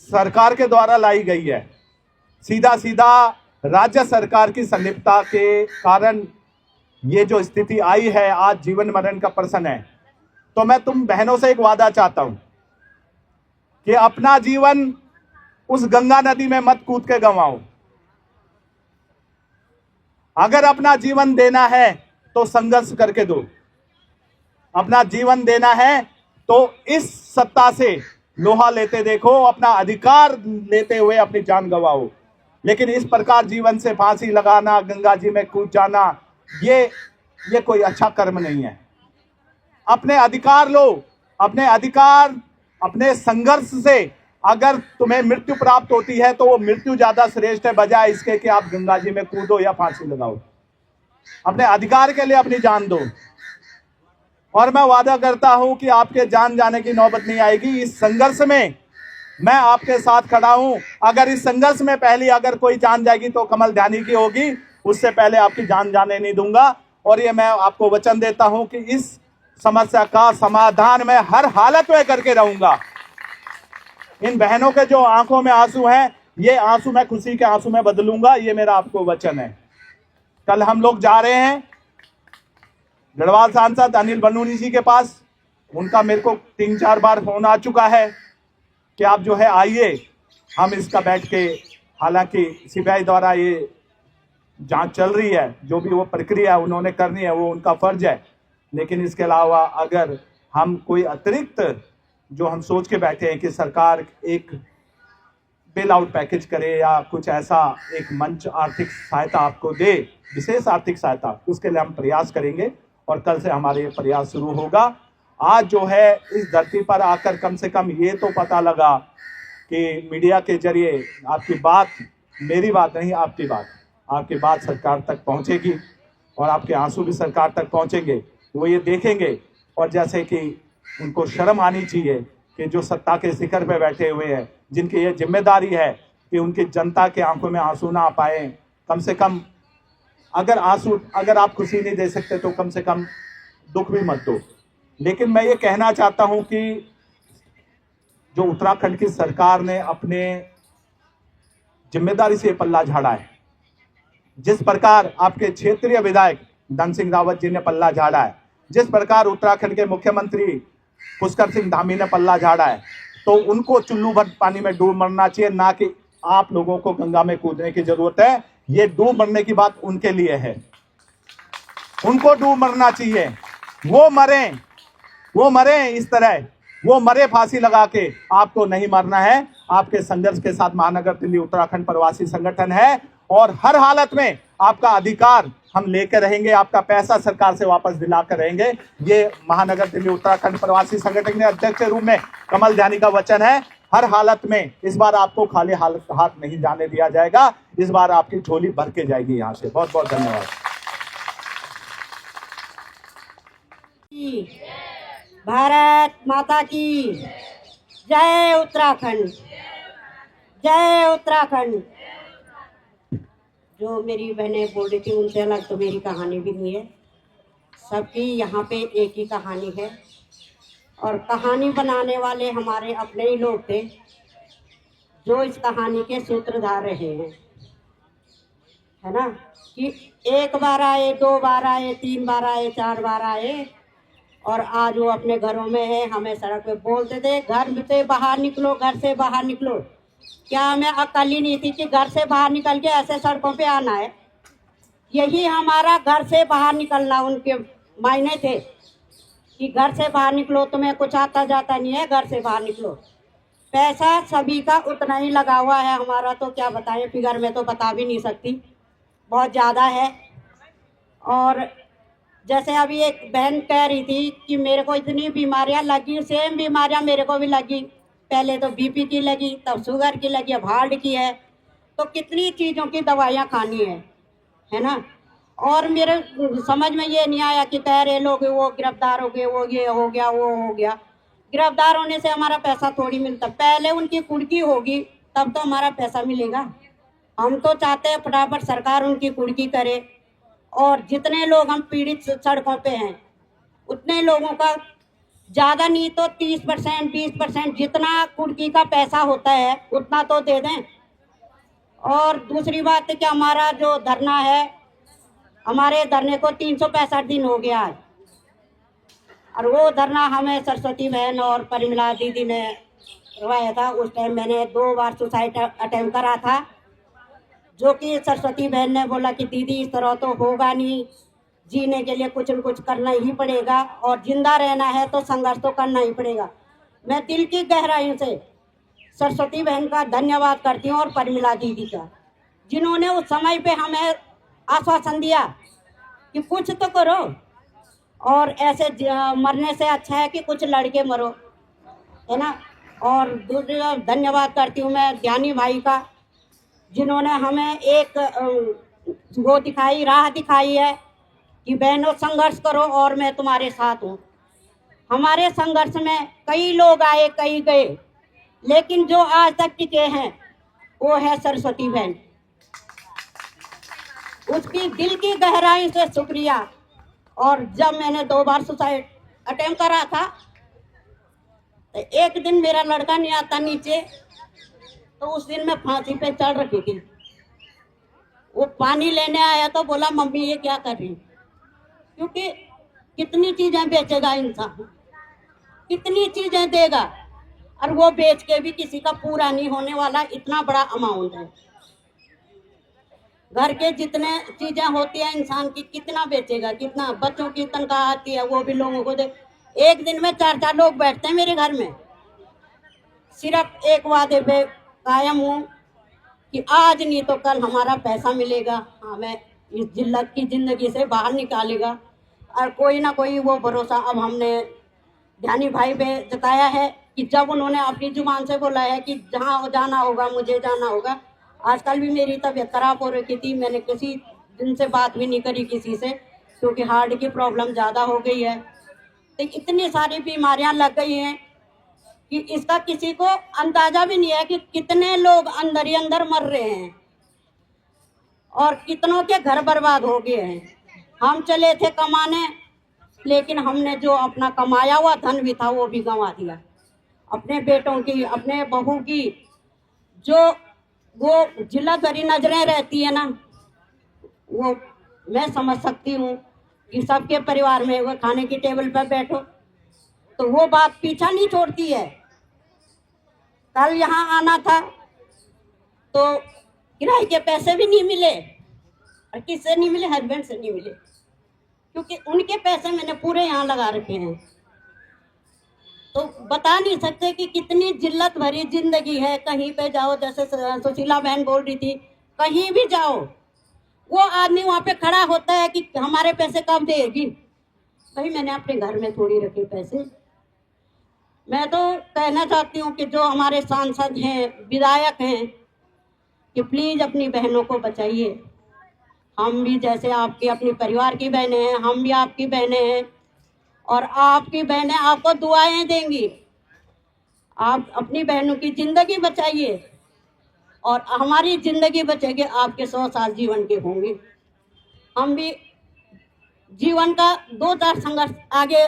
सरकार के द्वारा लाई गई है। सीधा सीधा राज्य सरकार की संलिप्तता के कारण ये जो स्थिति आई है, आज जीवन मरण का प्रश्न है। तो मैं तुम बहनों से एक वादा चाहता हूं कि अपना जीवन उस गंगा नदी में मत कूद के गंवाओ। अगर अपना जीवन देना है तो संघर्ष करके दो। अपना जीवन देना है तो इस सत्ता से लोहा लेते देखो, अपना अधिकार लेते हुए अपनी जान गंवाओ। लेकिन इस प्रकार जीवन से फांसी लगाना, गंगा जी में कूद जाना, ये कोई अच्छा कर्म नहीं है। अपने अधिकार लो, अपने अधिकार, अपने संघर्ष से अगर तुम्हें मृत्यु प्राप्त होती है तो वो मृत्यु ज्यादा श्रेष्ठ है, बजाय इसके कि आप गंगा जी में कूदो या फांसी लगाओ। अपने अधिकार के लिए अपनी जान दो, और मैं वादा करता हूं कि आपके जान जाने की नौबत नहीं आएगी। इस संघर्ष में मैं आपके साथ खड़ा हूं। अगर इस संघर्ष में पहली अगर कोई जान जाएगी तो कमल ध्यानी की होगी, उससे पहले आपकी जान जाने नहीं दूंगा। और ये मैं आपको वचन देता हूं कि इस समस्या का समाधान मैं हर हालत में करके रहूंगा। इन बहनों के जो आंखों में आंसू हैं, ये आंसू मैं खुशी के आंसू में बदलूंगा, ये मेरा आपको वचन है। कल हम लोग जा रहे हैं गढ़वाल सांसद अनिल बलूनी जी के पास। उनका मेरे को 3-4 बार फोन आ चुका है कि आप जो है आइए, हम इसका बैठ के, हालांकि सीबीआई द्वारा ये जांच चल रही है, जो भी वो प्रक्रिया उन्होंने करनी है वो उनका फर्ज है। लेकिन इसके अलावा अगर हम कोई अतिरिक्त जो हम सोच के बैठे हैं कि सरकार एक बेल आउट पैकेज करे या कुछ ऐसा एक मंच आर्थिक सहायता आपको दे, विशेष आर्थिक सहायता, उसके लिए हम प्रयास करेंगे और कल से हमारे ये प्रयास शुरू होगा। आज जो है इस धरती पर आकर कम से कम ये तो पता लगा कि मीडिया के जरिए आपकी बात, मेरी बात नहीं, आपकी बात सरकार तक पहुंचेगी और आपके आंसू भी सरकार तक पहुंचेंगे। वो ये देखेंगे, और जैसे कि उनको शर्म आनी चाहिए कि जो सत्ता के शिखर पे बैठे हुए हैं, जिनकी ये जिम्मेदारी है कि उनकी जनता के आंखों में आंसू ना आ पाए, कम से कम अगर आप खुशी नहीं दे सकते तो कम से कम दुख भी मत दो। लेकिन मैं ये कहना चाहता हूं कि जो उत्तराखंड की सरकार ने अपने जिम्मेदारी से पल्ला झाड़ा है, जिस प्रकार आपके क्षेत्रीय विधायक धन सिंह रावत जी ने पल्ला झाड़ा है, जिस प्रकार उत्तराखंड के मुख्यमंत्री पुष्कर सिंह धामी ने पल्ला झाड़ा है, तो उनको चुल्लू भर पानी में डूब मरना चाहिए, ना कि आप लोगों को गंगा में कूदने की जरूरत है। ये डूब मरने की बात उनके लिए है, उनको डूब मरना चाहिए। वो मरे इस तरह, वो मरे फांसी लगा के, आपको नहीं मरना है। आपके संघर्ष के साथ महानगर दिल्ली उत्तराखंड प्रवासी संगठन है, और हर हालत में आपका अधिकार हम लेकर रहेंगे, आपका पैसा सरकार से वापस दिलाकर रहेंगे। ये महानगर दिल्ली उत्तराखंड प्रवासी संगठन के अध्यक्ष के रूप में कमल ध्यानी का वचन है। हर हालत में इस बार आपको खाली हाथ नहीं जाने दिया जाएगा, इस बार आपकी झोली भर के जाएगी यहाँ से। बहुत बहुत धन्यवाद। भारत माता की जय। उत्तराखंड जय। उत्तराखंड। जो मेरी बहनें बोल रही थी उनसे अलग तो मेरी कहानी भी नहीं है, सबकी यहाँ पे एक ही कहानी है। और कहानी बनाने वाले हमारे अपने ही लोग थे, जो इस कहानी के सूत्रधार रहे हैं, है ना। कि एक बार आए, 2 बार आए, 3 बार आए, 4 बार आए, और आज वो अपने घरों में है। हमें सड़क पे बोलते थे घर से बाहर निकलो, घर से बाहर निकलो। क्या हमें अकल ही नहीं थी कि घर से बाहर निकल के ऐसे सड़कों पे आना है? यही हमारा घर से बाहर निकलना उनके मायने थे कि घर से बाहर निकलो, तुम्हें कुछ आता जाता नहीं है, घर से बाहर निकलो। पैसा सभी का उतना ही लगा हुआ है, हमारा तो क्या बताएं, फिगर में तो बता भी नहीं सकती, बहुत ज़्यादा है। और जैसे अभी एक बहन कह रही थी कि मेरे को इतनी बीमारियां लगी, सेम बीमारियां मेरे को भी लगी। पहले तो बीपी की लगी, तब शुगर की लगी, अब हार्ट की है। तो कितनी चीज़ों की दवाइयां खानी है ना। और मेरे समझ में ये नहीं आया कि कह रहे लोग वो गिरफ्तार हो गए, वो ये हो गया, वो हो गया। गिरफ्तार होने से हमारा पैसा थोड़ी मिलता, पहले उनकी कुर्की होगी तब तो हमारा पैसा मिलेगा। हम तो चाहते हैं फटाफट सरकार उनकी कुर्की करे, और जितने लोग हम पीड़ित सड़कों पे हैं उतने लोगों का ज़्यादा नहीं तो 30%, 20% जितना कुर्की का पैसा होता है उतना तो दे दें। और दूसरी बात है कि हमारा जो धरना है, हमारे धरने को 365 दिन हो गया है, और वो धरना हमें सरस्वती बहन और परिमला दीदी ने करवाया था। उस टाइम मैंने 2 बार सुसाइड अटेम्प्ट करा था, जो कि सरस्वती बहन ने बोला कि दीदी इस तरह तो होगा नहीं, जीने के लिए कुछ न कुछ करना ही पड़ेगा, और जिंदा रहना है तो संघर्ष तो करना ही पड़ेगा। मैं दिल की गहराई से सरस्वती बहन का धन्यवाद करती हूँ और परिमला दीदी का, जिन्होंने उस समय पे हमें आश्वासन दिया कि कुछ तो करो, और ऐसे मरने से अच्छा है कि कुछ लड़के मरो, है ना। और दूसरी धन्यवाद करती हूँ मैं ज्ञानी भाई का, जिन्होंने हमें एक वो दिखाई, राह दिखाई है कि बहनों संघर्ष करो और मैं तुम्हारे साथ हूँ। हमारे संघर्ष में कई लोग आए, कई गए, लेकिन जो आज तक टिके हैं वो है सरस्वती बहन। उसकी दिल की गहराई से शुक्रिया। और जब मैंने 2 बार सुसाइड अटेम्प्ट करा था, तो एक दिन मेरा लड़का नहीं आता नीचे, तो उस दिन मैं फांसी पे चढ़ रखी थी। वो पानी लेने आया तो बोला मम्मी ये क्या कर रही, क्योंकि कितनी चीजें बेचेगा इंसान, कितनी चीजें देगा, और वो बेच के भी किसी का पूरा नहीं होने वाला, इतना बड़ा अमाउंट है। घर के जितने चीजें होती है इंसान की, कितना बेचेगा, कितना बच्चों की तनख्वाह आती है वो भी लोगों को दे। एक दिन में 4-4 लोग बैठते हैं मेरे घर में। सिर्फ एक वादे पे कायम हूँ कि आज नहीं तो कल हमारा पैसा मिलेगा, हमें इस जिल्लत की जिंदगी से बाहर निकालेगा। और कोई ना कोई वो भरोसा अब हमने ज्ञानी भाई पे जताया है कि जब उन्होंने अपनी जुबान से बोला है कि जहाँ जाना होगा मुझे जाना होगा। आजकल भी मेरी तबीयत खराब हो रही थी, मैंने किसी दिन से बात भी नहीं करी किसी से, क्योंकि हार्ट की प्रॉब्लम ज़्यादा हो गई है। तो इतनी सारी बीमारियां लग गई हैं कि इसका किसी को अंदाजा भी नहीं है कि कितने लोग अंदर ही अंदर मर रहे हैं और कितनों के घर बर्बाद हो गए हैं। हम चले थे कमाने, लेकिन हमने जो अपना कमाया हुआ धन भी था वो भी गंवा दिया। अपने बेटों की, अपने बहू की जो वो जिल्लत भरी नजरें रहती है ना, वो मैं समझ सकती हूँ कि सबके परिवार में वो खाने की टेबल पर बैठो तो वो बात पीछा नहीं छोड़ती है। कल यहाँ आना था तो किराए के पैसे भी नहीं मिले, और किससे नहीं मिले, हस्बैंड से नहीं मिले, क्योंकि उनके पैसे मैंने पूरे यहाँ लगा रखे हैं। तो बता नहीं सकते कि कितनी जिल्लत भरी जिंदगी है। कहीं पे जाओ, जैसे सुशीला बहन बोल रही थी, कहीं भी जाओ वो आदमी वहाँ पे खड़ा होता है कि हमारे पैसे कब देगी। भाई मैंने अपने घर में थोड़ी रखे पैसे। मैं तो कहना चाहती हूँ कि जो हमारे सांसद हैं, विधायक हैं, कि प्लीज अपनी बहनों को बचाइए। हम भी जैसे आपकी अपनी परिवार की बहनें हैं, हम भी आपकी बहनें हैं, और आपकी बहनें आपको दुआएं देंगी। आप अपनी बहनों की जिंदगी बचाइए, और हमारी जिंदगी बचेगी, आपके 100 साल जीवन के होंगे। हम भी जीवन का 2-4 संघर्ष आगे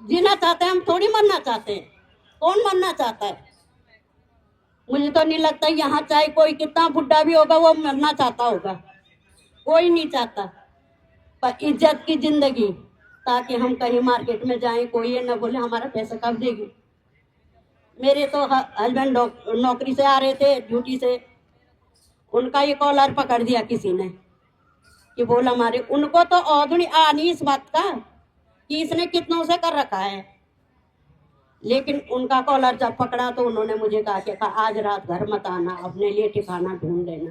जीना चाहते हैं, हम थोड़ी मरना चाहते हैं। कौन मरना चाहता है? मुझे तो नहीं लगता यहाँ चाहे कोई कितना बुढ़ा भी होगा वो मरना चाहता होगा, कोई नहीं चाहता। पर इज्जत की जिंदगी, ताकि हम कहीं मार्केट में जाएं कोई ये न बोले हमारा पैसा कब देगी। मेरे तो हस्बैंड नौकरी से आ रहे थे ड्यूटी से, उनका ये कॉलर पकड़ दिया किसी ने कि बोला हमारे, उनको तो औधुड़ी आ नहीं इस बात का कि इसने कितनों से कर रखा है, लेकिन उनका कॉलर जब पकड़ा तो उन्होंने मुझे कहा कि आज रात घर मत आना, अपने लिए ठिकाना ढूंढ लेना।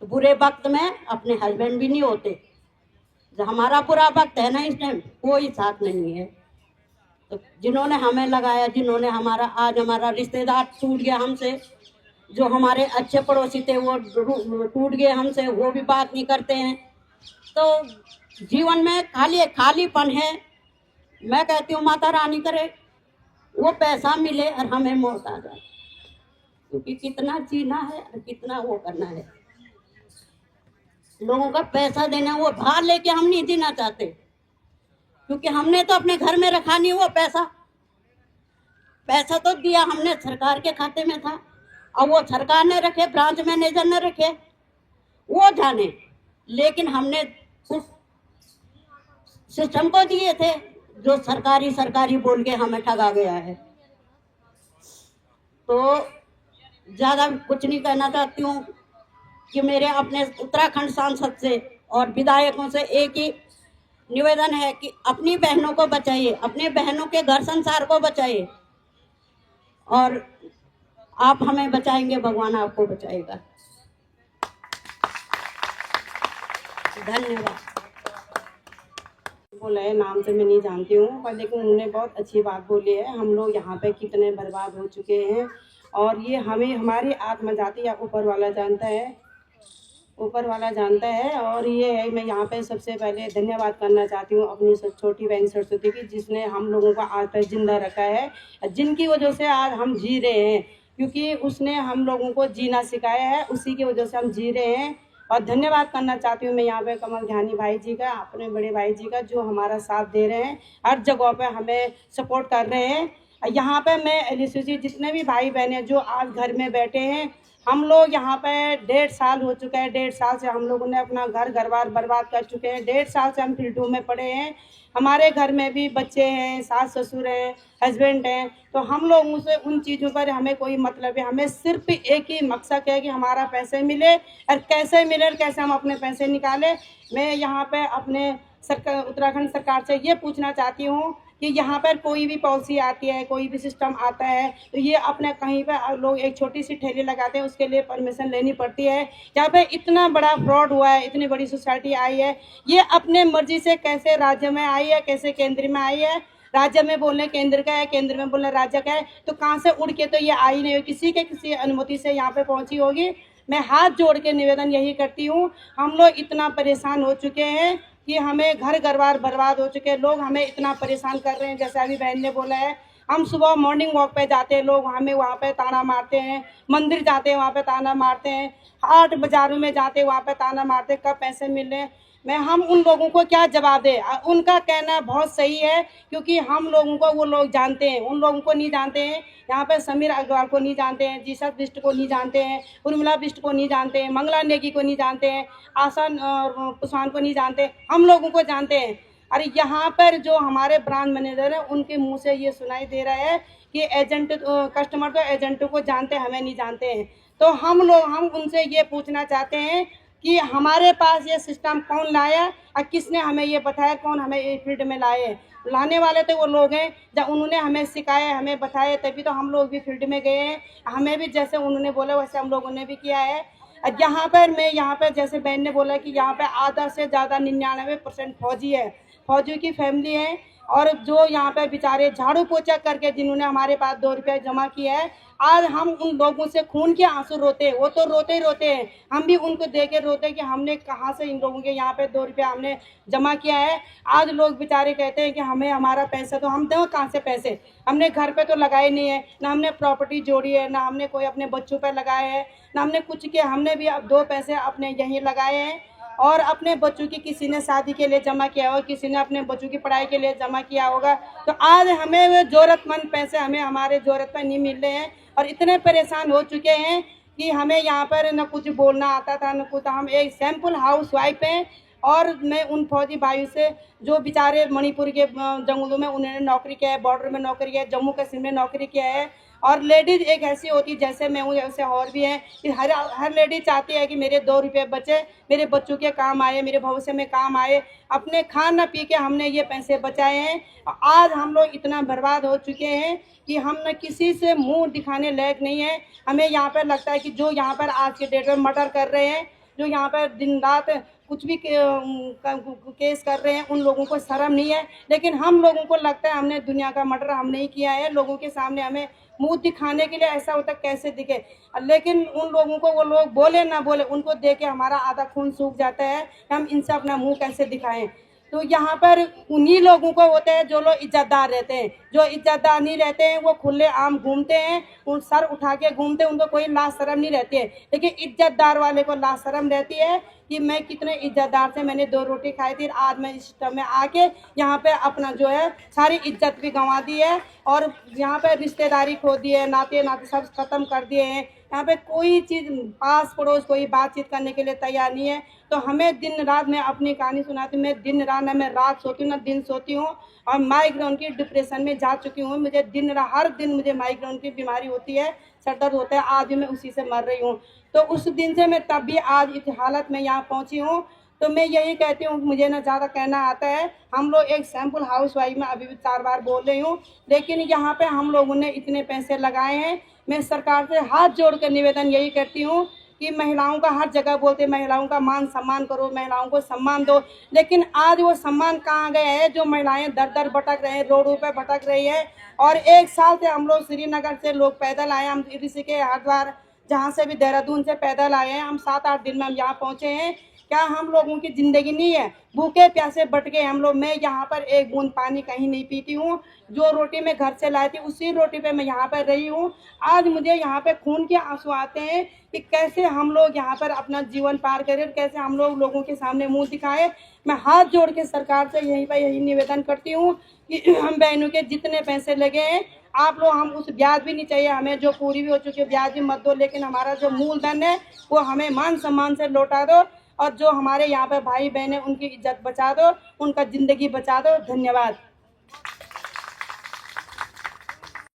तो बुरे वक्त में अपने हस्बैंड भी नहीं होते। जो हमारा बुरा वक्त है ना इस टाइम, कोई साथ नहीं है। तो जिन्होंने हमें लगाया, जिन्होंने आज हमारा रिश्तेदार टूट गया हमसे, जो हमारे अच्छे पड़ोसी थे वो टूट गए हमसे, वो भी बात नहीं करते हैं। तो जीवन में खालीपन है। मैं कहती हूँ माता रानी करे वो पैसा मिले और हमें मौत आ जाए, क्योंकि कितना जीना है और कितना वो करना है। लोगों का पैसा देना, वो भार लेके हम नहीं जीना चाहते, क्योंकि हमने तो अपने घर में रखा नहीं वो पैसा, पैसा तो दिया हमने, सरकार के खाते में था, और वो सरकार ने रखे, ब्रांच मैनेजर ने रखे, वो जाने, लेकिन हमने उस सिस्टम को दिए थे जो सरकारी सरकारी बोल के हमें ठगा गया है। तो ज़्यादा कुछ नहीं कहना चाहती हूँ कि मेरे अपने उत्तराखंड सांसद से और विधायकों से एक ही निवेदन है कि अपनी बहनों को बचाइए, अपनी बहनों के घर संसार को बचाइए, और आप हमें बचाएंगे, भगवान आपको बचाएगा। धन्यवाद। बोला है, नाम से मैं नहीं जानती हूँ, पर लेकिन उन्होंने बहुत अच्छी बात बोली है। हम लोग यहाँ पे कितने बर्बाद हो चुके हैं, और ये हमें हमारी आत्म जाति या ऊपर वाला जानता है, ऊपर वाला जानता है। और ये है, मैं यहाँ पे सबसे पहले धन्यवाद करना चाहती हूँ अपनी छोटी बहन सरस्वती की, जिसने हम लोगों का आज तक जिंदा रखा है, जिनकी वजह से आज हम जी रहे हैं, क्योंकि उसने हम लोगों को जीना सिखाया है, उसी की वजह से हम जी रहे हैं। और धन्यवाद करना चाहती हूँ मैं यहाँ पे कमल ध्यानी भाई जी का, अपने बड़े भाई जी का, जो हमारा साथ दे रहे हैं, हर जगह पे हमें सपोर्ट कर रहे हैं। यहाँ पे मैं एलसीसी जितने भी भाई बहन हैं जो आज घर में बैठे हैं, हम लोग यहाँ पे 1.5 साल हो चुका है, 1.5 साल से हम लोगों ने अपना घर बार बर्बाद कर चुके हैं, 1.5 साल से हम फील्डों में पड़े हैं। हमारे घर में भी बच्चे हैं, सास ससुर हैं, हस्बैंड हैं, तो हम लोगों से उन चीज़ों पर हमें कोई मतलब है, हमें सिर्फ एक ही मकसद है कि हमारा पैसे मिले, और कैसे मिले और कैसे हम अपने पैसे निकालें। मैं यहाँ पे अपने उत्तराखंड सरकार से ये पूछना चाहती हूँ कि यहाँ पर कोई भी पॉलिसी आती है, कोई भी सिस्टम आता है, तो ये अपने कहीं पर लोग एक छोटी सी ठेली लगाते हैं, उसके लिए परमिशन लेनी पड़ती है। यहाँ पे इतना बड़ा फ्रॉड हुआ है, इतनी बड़ी सोसाइटी आई है, ये अपने मर्जी से कैसे राज्य में आई है, कैसे केंद्र में आई है। राज्य में बोलने केंद्र का है, केंद्र में बोलने राज्य का है, तो कहाँ से उड़ के तो ये आई नहीं, किसी अनुमति से यहाँ पे पहुँची होगी। मैं हाथ जोड़ के निवेदन यही करती हूँ, हम लोग इतना परेशान हो चुके हैं कि हमें घर बार बर्बाद हो चुके हैं, लोग हमें इतना परेशान कर रहे हैं। जैसे अभी बहन ने बोला है, हम सुबह मॉर्निंग वॉक पे जाते हैं, लोग हमें वहाँ पे ताना मारते हैं, मंदिर जाते हैं वहाँ पे ताना मारते हैं, हाट बाजारों में जाते हैं वहाँ पे ताना मारते हैं, कब पैसे मिल रहे हैं। हम उन लोगों को क्या जवाब दें। उनका कहना बहुत सही है, क्योंकि हम लोगों को वो लोग जानते हैं, उन लोगों को नहीं जानते हैं। यहाँ पे समीर अग्रवाल को नहीं जानते हैं, जीसस बिष्ट को नहीं जानते हैं, उर्मिला बिष्ट को नहीं जानते हैं, मंगला नेगी को नहीं जानते हैं, आसान पुसवान को नहीं जानते, हम लोगों को जानते हैं। अरे यहाँ पर जो हमारे ब्रांच मैनेजर है, उनके मुंह से ये सुनाई दे रहा है कि एजेंट कस्टमर तो एजेंटों को जानते हैं, हमें नहीं जानते हैं। तो हम उनसे ये पूछना चाहते हैं कि हमारे पास ये सिस्टम कौन लाया और किसने हमें ये बताया, कौन हमें ये फील्ड में लाए। लाने वाले तो वो लोग हैं, जब उन्होंने हमें सिखाया, हमें बताया, तभी तो हम लोग भी फील्ड में गए हैं। हमें भी जैसे उन्होंने बोला वैसे हम लोगों ने भी किया है। यहाँ पर जैसे बहन ने बोला कि यहाँ पे आधा से ज़्यादा 99% फौजी है, फौजी की फैमिली है। और जो यहाँ पे बेचारे झाड़ू पोछा करके जिन्होंने हमारे पास 2 रुपये जमा किया है, आज हम उन लोगों से खून के आंसू रोते हैं। वो तो रोते ही रोते हैं, हम भी उनको देख के रोते हैं कि हमने कहाँ से इन लोगों के यहाँ पे 2 रुपया हमने जमा किया है। आज लोग बेचारे कहते हैं कि हमें हमारा पैसा, तो हम दें कहाँ से पैसे, हमने घर पे तो लगाए नहीं है, ना हमने प्रॉपर्टी जोड़ी है, ना हमने कोई अपने बच्चों पर लगाए है, ना हमने कुछ किया। हमने भी अब 2 पैसे अपने यहीं लगाए हैं, और अपने बच्चों की किसी ने शादी के लिए जमा किया होगा, किसी ने अपने बच्चों की पढ़ाई के लिए जमा किया होगा। तो आज हमें वो ज़रूरतमंद पैसे हमें हमारे ज़रूरत पर नहीं मिल रहे हैं, और इतने परेशान हो चुके हैं कि हमें यहाँ पर न कुछ बोलना आता था न कुछ। हम एक सैम्पल हाउस वाइफ हैं, और मैं उन फौजी भाइयों से जो बेचारे मणिपुर के जंगलों में उन्होंने नौकरी किया है, बॉर्डर में नौकरी किया है, जम्मू कश्मीर में नौकरी किया है। और लेडीज़ एक ऐसी होती है, जैसे मैं हूँ ऐसे और भी हैं, कि हर लेडीज चाहती है कि मेरे 2 रुपये बचे, मेरे बच्चों के काम आए, मेरे भविष्य में काम आए। अपने खाना पी के हमने ये पैसे बचाए हैं। आज हम लोग इतना बर्बाद हो चुके हैं कि हम न किसी से मुंह दिखाने लायक नहीं है। हमें यहाँ पर लगता है कि जो यहाँ पर आज के डेट में मर्डर कर रहे हैं, जो यहाँ पर दिन रात कुछ भी केस कर रहे हैं, उन लोगों को शर्म नहीं है। लेकिन हम लोगों को लगता है हमने दुनिया का मर्डर हम नहीं किया है। लोगों के सामने हमें मुंह दिखाने के लिए ऐसा होता कैसे दिखे, लेकिन उन लोगों को वो लोग बोले ना बोले, उनको देख के हमारा आधा खून सूख जाता है कि हम इनसे अपना मुंह कैसे दिखाएं। तो यहाँ पर उन्हीं लोगों को होते हैं जो लोग इज्जतदार रहते हैं। जो इज्जतदार नहीं रहते हैं वो खुले आम घूमते हैं, उन सर उठा के घूमते हैं, उनको कोई लाज शर्म नहीं रहती है। लेकिन इज्जतदार वाले को लाज शर्म रहती है कि मैं कितने इज्जतदार से मैंने 2 रोटी खाई थी, आज मैं इस सिस्टम में आके यहाँ पे अपना जो है सारी इज्जत भी गंवा दी है और यहाँ पे रिश्तेदारी खो दी है, नाते नाते सब खत्म कर दिए हैं। यहाँ पे कोई चीज़ पास पड़ोस कोई बातचीत करने के लिए तैयार नहीं है। तो हमें दिन रात, मैं अपनी कहानी सुनाती हूँ, मैं दिन रात, ना मैं रात सोती हूँ ना दिन सोती हूँ और माइग्रेन की डिप्रेशन में जा चुकी हूँ। मुझे हर दिन मुझे माइग्रेन की बीमारी होती है, सर दर्द होता है, आज भी मैं उसी से मर रही हूँ। तो उस दिन से मैं तब भी आज इस हालत में यहाँ पहुँची हूँ। तो मैं यही कहती हूँ, मुझे ना ज़्यादा कहना आता है, हम लोग एक सैम्पल हाउस वाइफ में अभी भी 4 बार बोल रही हूँ, लेकिन यहाँ पे हम लोगों ने इतने पैसे लगाए हैं। मैं सरकार से हाथ जोड़ कर निवेदन यही करती हूँ कि महिलाओं का, हर जगह बोलते महिलाओं का मान सम्मान करो, महिलाओं को सम्मान दो, लेकिन आज वो सम्मान कहाँ गया है? जो महिलाएं दर दर भटक रहे हैं, रोडों पे भटक रही है। और 1 साल से हम लोग श्रीनगर से लोग पैदल आए, हम ऋषिकेश, हरिद्वार, जहाँ से भी देहरादून से पैदल आए हैं, हम 7-8 दिन में हम यहाँ पहुँचे हैं। क्या हम लोगों की ज़िंदगी नहीं है? भूखे प्यासे बट गए हम लोग। मैं यहाँ पर एक बूंद पानी कहीं नहीं पीती हूँ। जो रोटी मैं घर से लाई थी उसी रोटी पे मैं यहाँ पर रही हूँ। आज मुझे यहाँ पे खून के आंसू आते हैं कि कैसे हम लोग यहाँ पर अपना जीवन पार करें, कैसे हम लोग लोगों के सामने मुंह दिखाएं। मैं हाथ जोड़ के सरकार से यही निवेदन करती हूँ कि हम बहनों के जितने पैसे लगे हैं आप लोग, हम उस ब्याज भी नहीं चाहिए हमें, जो पूरी भी हो चुकी है ब्याज भी मत दो, लेकिन हमारा जो मूलधन है वो हमें मान सम्मान से लौटा दो। और जो हमारे यहाँ पे भाई बहन है उनकी इज्जत बचा दो, उनका ज़िंदगी बचा दो। धन्यवाद।